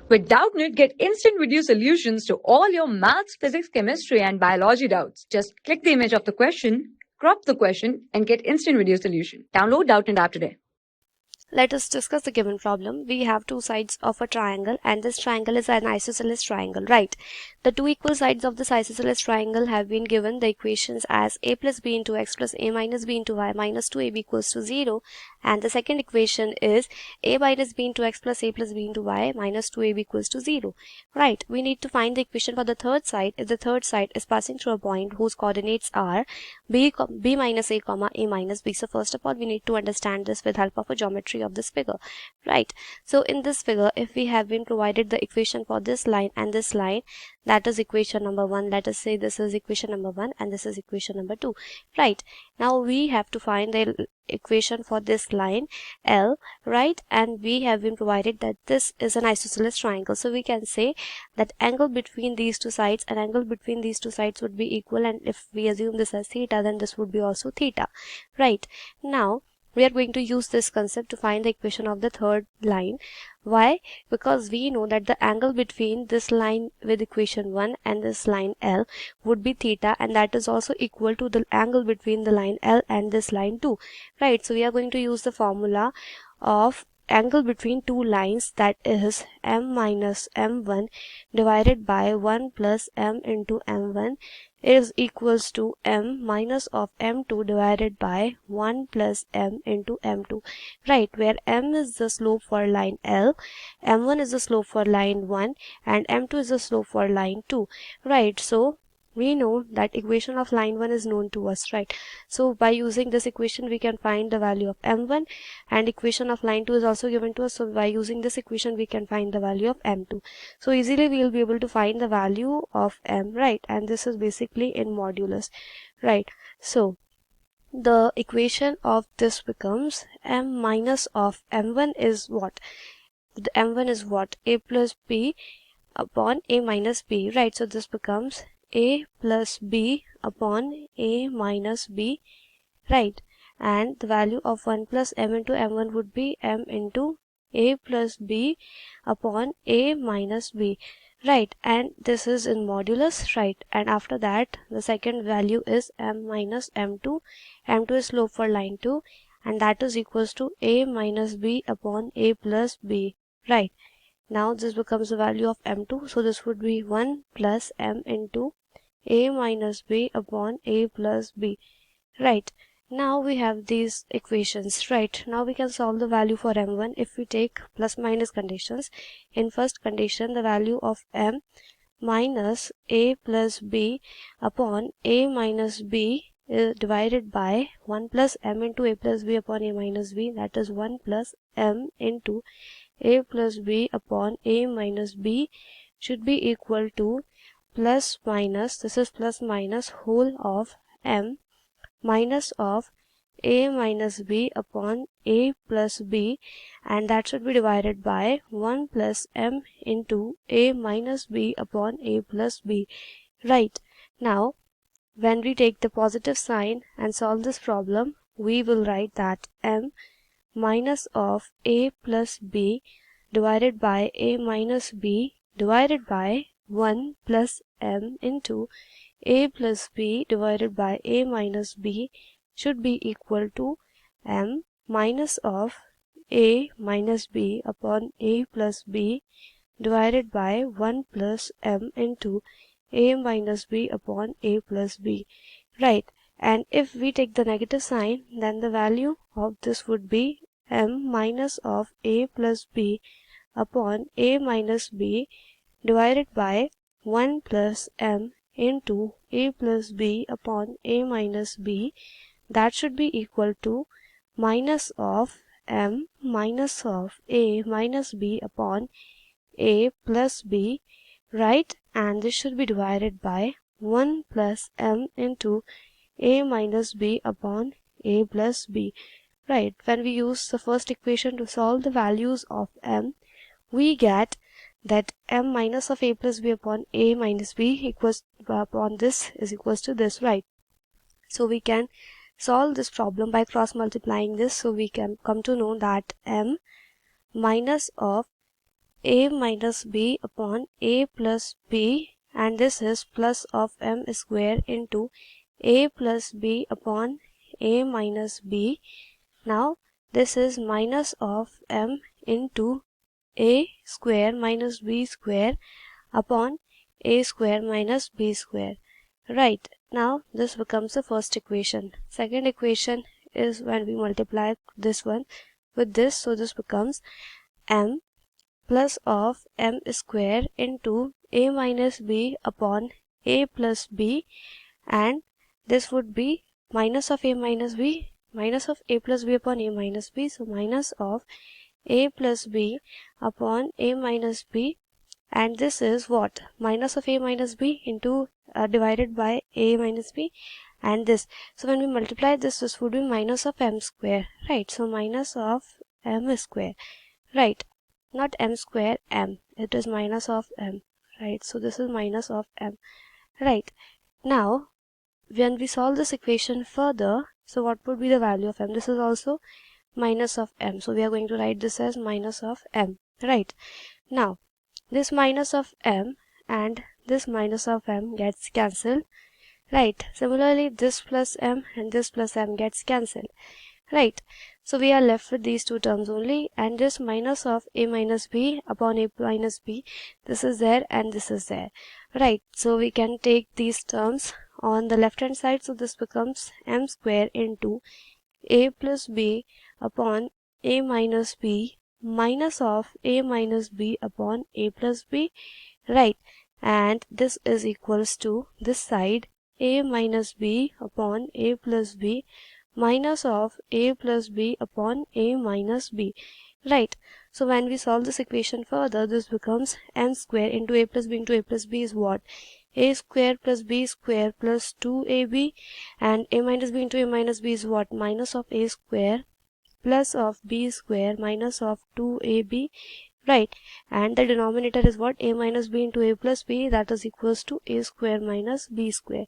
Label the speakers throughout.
Speaker 1: With Doubtnut, get instant video solutions to all your maths, physics, chemistry, and biology doubts. Just click the image of the question, crop the question, and get instant video solution. Download Doubtnut app today.
Speaker 2: Let us discuss the given problem. We have two sides of a triangle and this triangle is an isosceles triangle, right? The two equal sides of this isosceles triangle have been given the equations as a plus b into x plus a minus b into y minus 2ab equals to 0, and the second equation is a minus b into x plus a plus b into y minus 2ab equals to 0, right? We need to find the equation for the third side if the third side is passing through a point whose coordinates are b minus a comma a minus b. So first of all, we need to understand this with help of a geometry of this figure, right? So in this figure, if we have been provided the equation for this line and this line, that is equation number 1, let us say this is equation number 1 and this is equation number 2, right? Now we have to find the equation for this line L, right? And we have been provided that this is an isosceles triangle, so we can say that angle between these two sides and angle between these two sides would be equal, and if we assume this as theta, then this would be also theta, right? Now we are going to use this concept to find the equation of the third line. Why? Because we know that the angle between this line with equation 1 and this line L would be theta, and that is also equal to the angle between the line L and this line 2, right? So we are going to use the formula of angle between two lines, that is m minus m1 divided by 1 plus m into m1 is equals to m minus of m2 divided by 1 plus m into m2, right? Where m is the slope for line L, m1 is the slope for line 1, and m2 is the slope for line 2, right? So we know that equation of line 1 is known to us, right? So by using this equation we can find the value of m1, and equation of line 2 is also given to us, so by using this equation we can find the value of m2. So easily we will be able to find the value of m, right? And this is basically in modulus, right? So the equation of this becomes m minus of m1 is what? The m1 is what? A plus b upon a minus b, right? So this becomes a plus b upon a minus b, right? And the value of 1 plus m into m1 would be m into a plus b upon a minus b, right? And this is in modulus, right? And after that the second value is m minus m2. m2 is slope for line 2, and that is equals to a minus b upon a plus b, right? Now this becomes the value of m2, so this would be 1 plus m into a minus b upon a plus b, right? Now we have these equations, right? Now we can solve the value for m1 if we take plus minus conditions. In first condition, the value of m minus a plus b upon a minus b is divided by 1 plus m into a plus b upon a minus b, that is 1 plus m into a plus b upon a minus b should be equal to plus minus, this is plus minus whole of m minus of a minus b upon a plus b, and that should be divided by 1 plus m into a minus b upon a plus b, right? Now when we take the positive sign and solve this problem, we will write that m minus of a plus b divided by a minus b divided by 1 plus m into a plus b divided by a minus b should be equal to m minus of a minus b upon a plus b divided by 1 plus m into a minus b upon a plus b, right? And if we take the negative sign, then the value of this would be m minus of a plus b upon a minus b divided by 1 plus m into a plus b upon a minus b, that should be equal to minus of m minus of a minus b upon a plus b, right? And this should be divided by 1 plus m into a minus b upon a plus b, right? When we use the first equation to solve the values of m, we get that m minus of a plus b upon a minus b equals upon this is equals to this, right? So we can solve this problem by cross multiplying this, so we can come to know that m minus of a minus b upon a plus b, and this is plus of m square into a plus b upon a minus b. Now this is minus of m into a square minus b square upon a square minus b square. Right, now this becomes the first equation. Second equation is when we multiply this one with this, so this becomes m plus of m square into a minus b upon a plus b, and this would be minus of a minus b, minus of a plus b upon a minus b, so minus of a plus b upon a minus b, and this is what, minus of a minus b into divided by a minus b, and this, so when we multiply this, this would be minus of m square, right? So minus of m square, right? Not m square, m, it is minus of m, right? So this is minus of m, right? Now when we solve this equation further, so what would be the value of m? This is also minus of m, so we are going to write this as minus of m, right? Now this minus of m and this minus of m gets cancelled, right? Similarly this plus m and this plus m gets cancelled, right? So we are left with these two terms only, and this minus of a minus b upon a minus b, this is there and this is there, right? So we can take these terms on the left hand side, so this becomes m square into a plus b upon a minus b minus of a minus b upon a plus b, right? And this is equals to this side a minus b upon a plus b minus of a plus b upon a minus b, right? So when we solve this equation further, this becomes m square into a plus b into a plus b is what, a square plus b square plus 2ab, and a minus b into a minus b is what, minus of a square plus of b square minus of 2ab, right? And the denominator is what, a minus b into a plus b, that is equals to a square minus b square,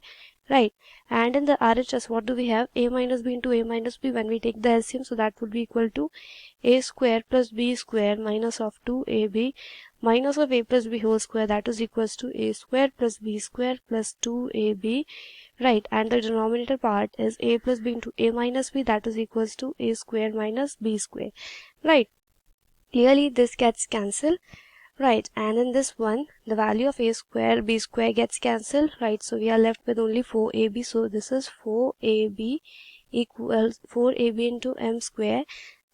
Speaker 2: right? And in the RHS, what do we have, a minus b into a minus b, when we take the LCM, so that would be equal to a square plus b square minus of 2ab minus of a plus b whole square, that is equals to a square plus b square plus 2ab, right? And the denominator part is a plus b into a minus b, that is equals to a square minus b square, right? Clearly this gets cancelled, right? And in this one, the value of a square b square gets cancelled, right? So we are left with only 4ab, so this is 4ab equals 4ab into m square,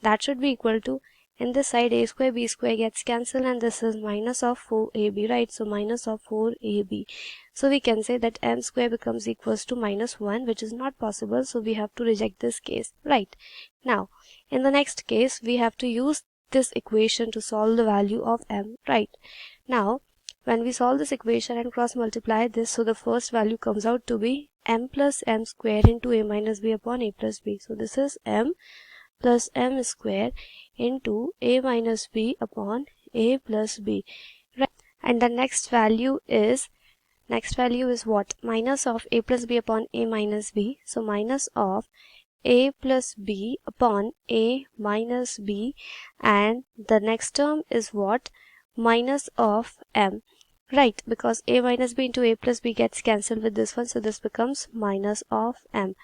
Speaker 2: that should be equal to, in this side a square b square gets cancelled, and this is minus of 4ab, right? So minus of 4ab, so we can say that m square becomes equals to minus 1, which is not possible, so we have to reject this case, right? Now in the next case, we have to use this equation to solve the value of m, right? Now when we solve this equation and cross multiply this, so the first value comes out to be m plus m square into a minus b upon a plus b, so this is m plus m square into a minus b upon a plus b, right? And the next value is what, minus of a plus b upon a minus b, so minus of a plus b upon a minus b, and the next term is what, minus of m, right? Because a minus b into a plus b gets cancelled with this one, so this becomes minus of m,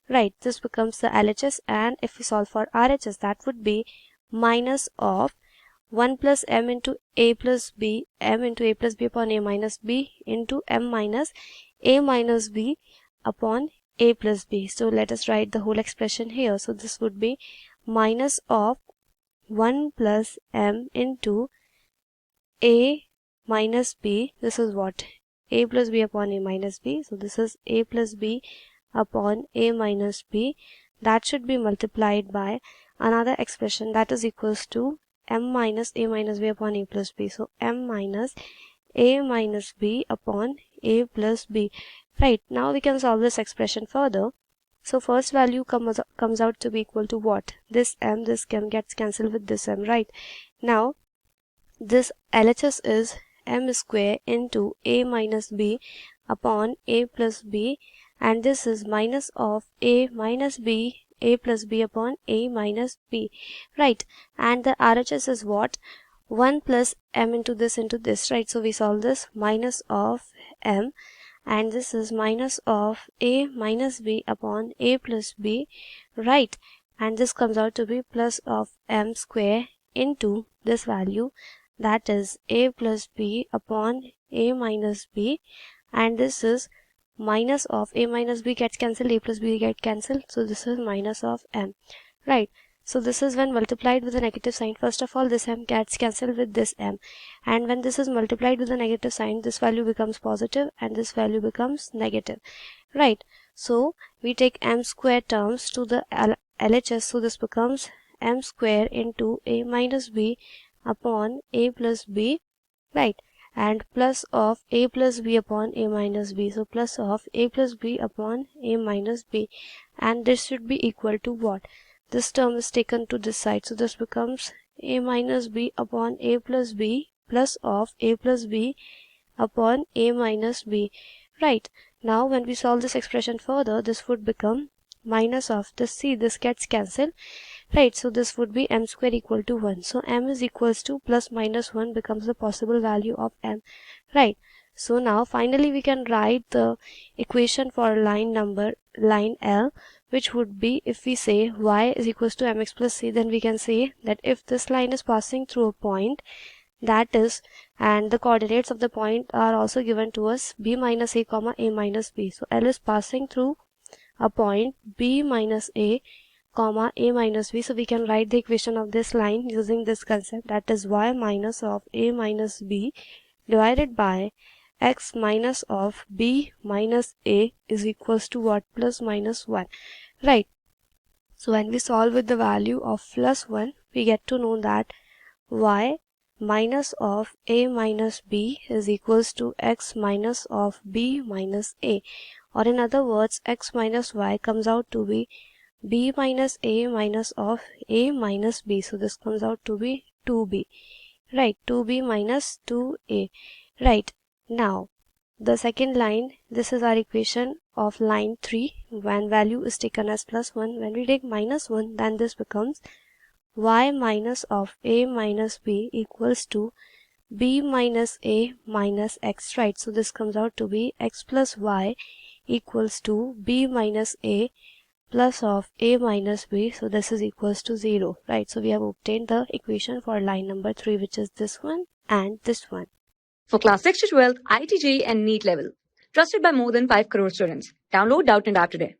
Speaker 2: right? This becomes the LHS, and if we solve for RHS, that would be minus of 1 plus m into a plus b, m into a plus b upon a minus b into m minus a minus b upon a plus b. So let us write the whole expression here. So this would be minus of 1 plus m into a minus b, this is what, a plus b upon a minus b, so this is a plus b upon a minus b, that should be multiplied by another expression, that is equals to m minus a minus b upon a plus b, so m minus a minus b upon a plus b, right? Now we can solve this expression further. So first value comes out to be equal to what, this m, this m gets cancelled with this m, right? Now this LHS is m square into a minus b upon a plus b, and this is minus of a minus b, a plus b upon a minus b, right? And the RHS is what, 1 plus m into this, right? So we solve this minus of m, and this is minus of a minus b upon a plus b, right? And this comes out to be plus of m square into this value, that is a plus b upon a minus b, and this is minus of a minus b gets cancelled, a plus b get cancelled, so this is minus of m, right? So this is when multiplied with a negative sign. First of all, this m gets cancelled with this m, and when this is multiplied with a negative sign, this value becomes positive and this value becomes negative, right? So we take m square terms to the LHS, so this becomes m square into a minus b upon a plus b, right? And plus of a plus b upon a minus b, so plus of a plus b upon a minus b, and this should be equal to what? This term is taken to this side, so this becomes a minus b upon a plus b plus of a plus b upon a minus b, right? Now when we solve this expression further, this would become minus of this, see, this gets cancelled, right? So this would be m square equal to 1. So m is equals to plus minus 1 becomes the possible value of m, right? So now finally we can write the equation for line L, which would be, if we say y is equals to mx plus c, then we can say that if this line is passing through a point, that is, and the coordinates of the point are also given to us, b minus a comma a minus b. So L is passing through a point b minus a comma a minus b. So we can write the equation of this line using this concept, that is y minus of a minus b divided by x minus of b minus a is equals to what? Plus minus 1, right? So when we solve with the value of plus 1, we get to know that y minus of a minus b is equals to x minus of b minus a, or in other words, x minus y comes out to be b minus a minus of a minus b. So this comes out to be 2b, right? 2b minus 2a, right? Now the second line, this is our equation of line 3 when value is taken as plus 1. When we take minus 1, then this becomes y minus of a minus b equals to b minus a minus x, right? So this comes out to be x plus y equals to b minus a plus of a minus b, so this is equals to 0, right? So we have obtained the equation for line number 3, which is this one and this one.
Speaker 1: For class 6 to 12, IIT JEE and NEET level. Trusted by more than 5 crore students. Download Doubtnut app today.